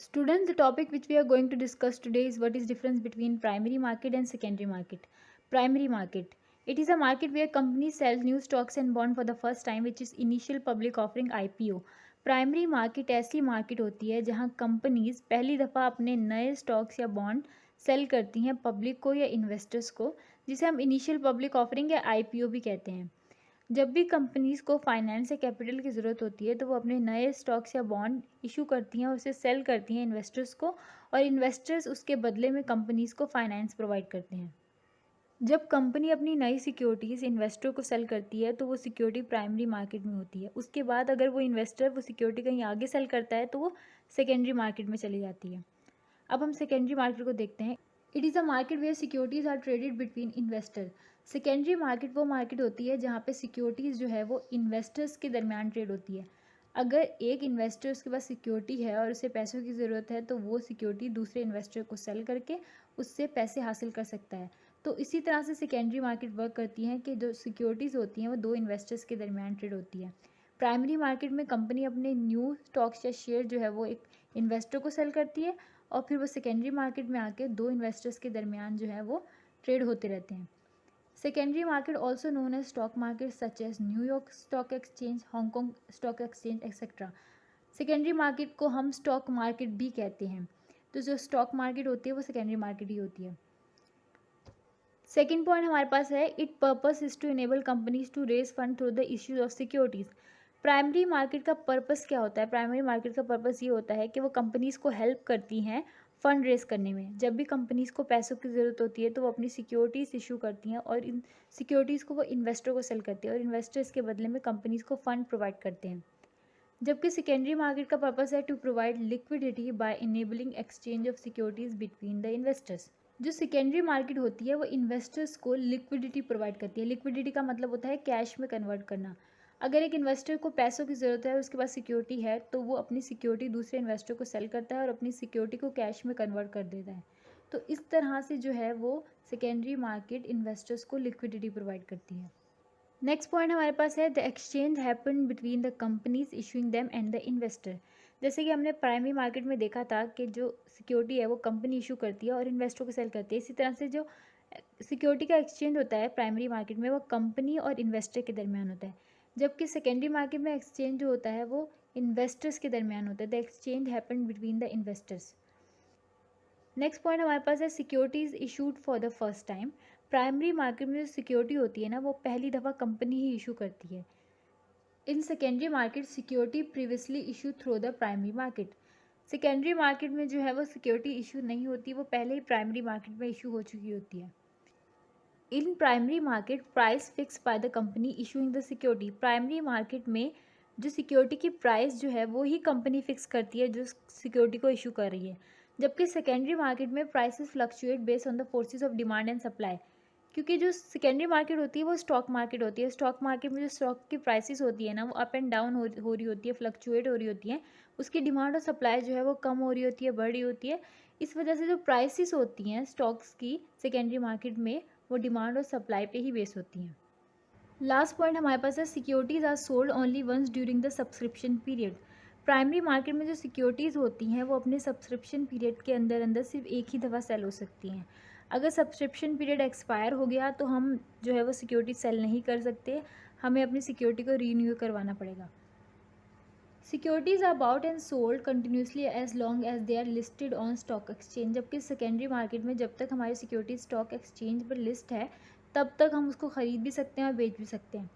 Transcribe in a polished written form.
Students, the topic which we are going to discuss today is what is difference between primary market and secondary market. Primary market. It is a market where companies sell new stocks and bond for the first time, which is initial public offering IPO. Primary market ऐसी market होती है जहां companies पहली दफ़ा अपने नए stocks या bond cell करती हैं पब्लिक को या इन्वेस्टर्स को, जिसे हम इनिशियल पब्लिक ऑफरिंग या आईपीओ भी कहते हैं। जब भी कंपनीज को फाइनेंस या कैपिटल की ज़रूरत होती है तो वो अपने नए स्टॉक्स या बॉन्ड इशू करती हैं और उसे सेल करती हैं इन्वेस्टर्स को, और इन्वेस्टर्स उसके बदले में कंपनीज को फाइनेंस प्रोवाइड करते हैं। जब कंपनी अपनी नई सिक्योरिटीज़ इन्वेस्टर को सेल करती है तो वो सिक्योरिटी प्राइमरी मार्केट में होती है। उसके बाद अगर वो इन्वेस्टर वो सिक्योरिटी कहीं आगे सेल करता है तो वो सेकेंडरी मार्केट में चली जाती है। अब हम सेकेंडरी मार्केट को देखते हैं। It is a market where securities are traded between investor. Secondary market वो मार्केट होती है जहाँ पे सिक्योरिटीज़ जो है वो इन्वेस्टर्स के दरमियान ट्रेड होती है। अगर एक इन्वेस्टर उसके पास सिक्योरिटी है और उसे पैसों की ज़रूरत है तो वो सिक्योरिटी दूसरे इन्वेस्टर को सेल करके उससे पैसे हासिल कर सकता है। तो इसी तरह से सेकेंडरी मार्केट वर्क करती है कि जो सिक्योरिटीज़ होती हैं वो दो इन्वेस्टर्स के दरमियान ट्रेड होती है। प्राइमरी मार्केट में कंपनी अपने न्यू स्टॉक्स या शेयर जो है वो एक इन्वेस्टर को सेल करती है और फिर वो सेकेंडरी मार्केट में आके दो इन्वेस्टर्स के दरमियान जो है वो ट्रेड होते रहते हैं। Secondary market also known as stock market such as New York stock exchange, Hong Kong stock exchange etcetera. Secondary market को हम स्टॉक मार्केट भी कहते हैं। तो जो स्टॉक मार्केट होती है वो सेकेंडरी मार्केट ही होती है। सेकेंड पॉइंट हमारे पास है, it purpose is to enable companies to raise fund through the issues of securities. Primary market का पर्पस क्या होता है? प्राइमरी मार्केट का पर्पस ये होता है कि वो कंपनीज को हेल्प करती हैं फंड रेज करने में। जब भी कंपनीज को पैसों की ज़रूरत होती है तो वो अपनी सिक्योरिटीज़ इशू करती हैं और इन सिक्योरिटीज़ को वो इन्वेस्टर को सेल करती है और इन्वेस्टर इसके बदले में कंपनीज को फंड प्रोवाइड करते हैं। जबकि सेकेंडरी मार्केट का पर्पस है to provide liquidity by enabling exchange of securities between the investors. जो सेकेंडरी मार्केट होती है वो इन्वेस्टर्स को लिक्विडिटी प्रोवाइड करती है। लिक्विडिटी का मतलब होता है कैश में कन्वर्ट करना। अगर एक इन्वेस्टर को पैसों की ज़रूरत है और उसके पास सिक्योरिटी है तो वो अपनी सिक्योरिटी दूसरे इन्वेस्टर को सेल करता है और अपनी सिक्योरिटी को कैश में कन्वर्ट कर देता है। तो इस तरह से जो है वो सेकेंडरी मार्केट इन्वेस्टर्स को लिक्विडिटी प्रोवाइड करती है। नेक्स्ट पॉइंट हमारे पास है, the exchange happen between the companies issuing them and the investor. जैसे कि हमने प्राइमरी मार्केट में देखा था कि जो सिक्योरिटी है वो कंपनी इशू करती है और इन्वेस्टर को सेल करती है। इसी तरह से जो सिक्योरिटी का एक्सचेंज होता है प्राइमरी मार्केट में वो कंपनी और इन्वेस्टर के दरमियान होता है, जबकि सेकेंडरी मार्केट में एक्सचेंज जो होता है वो इन्वेस्टर्स के दरमियान होता है। The exchange happen between the investors. Next point हमारे पास है, securities issued for the first time. Primary market में जो सिक्योरिटी होती है ना वो पहली दफ़ा कंपनी ही इशू करती है। In secondary market security previously issue through the primary market. Secondary market में जो है वो सिक्योरिटी इशू नहीं होती, वो पहले ही प्राइमरी मार्केट में इशू हो चुकी होती है। In primary market price fix by the company issuing the security. Primary market में जो सिक्योरिटी की प्राइस जो है वो ही कंपनी फिक्स करती है जो सिक्योरिटी को इशू कर रही है, जबकि सेकेंडरी मार्केट में prices fluctuate based on the forces of demand and supply. क्योंकि जो सेकेंडरी मार्केट होती है वो स्टॉक मार्केट होती है। स्टॉक मार्केट में जो स्टॉक की प्राइसेस होती है ना वो अप एंड डाउन हो रही होती है, फ्लक्चुएट हो रही होती है। उसकी डिमांड और सप्लाई जो है वो कम हो रही होती है, बढ़ रही होती है। इस वजह से जो प्राइसेस होती हैं स्टॉक्स की सेकेंडरी मार्केट में वो डिमांड और सप्लाई पे ही बेस होती हैं। लास्ट पॉइंट हमारे पास है, securities are sold only once during the subscription period. Primary market में जो सिक्योरिटीज़ होती हैं वो अपने सब्सक्रिप्शन पीरियड के अंदर अंदर सिर्फ एक ही दफ़ा सेल हो सकती हैं। अगर सब्सक्रिप्शन पीरियड एक्सपायर हो गया तो हम जो है वो सिक्योरिटी सेल नहीं कर सकते, हमें अपनी सिक्योरिटी को रीन्यू करवाना पड़ेगा। Securities are bought and sold continuously as long as they are listed on stock exchange. जबकि सेकेंडरी मार्केट में जब तक हमारी सिक्योरिटी स्टॉक एक्सचेंज पर लिस्ट है तब तक हम उसको ख़रीद भी सकते हैं और बेच भी सकते हैं।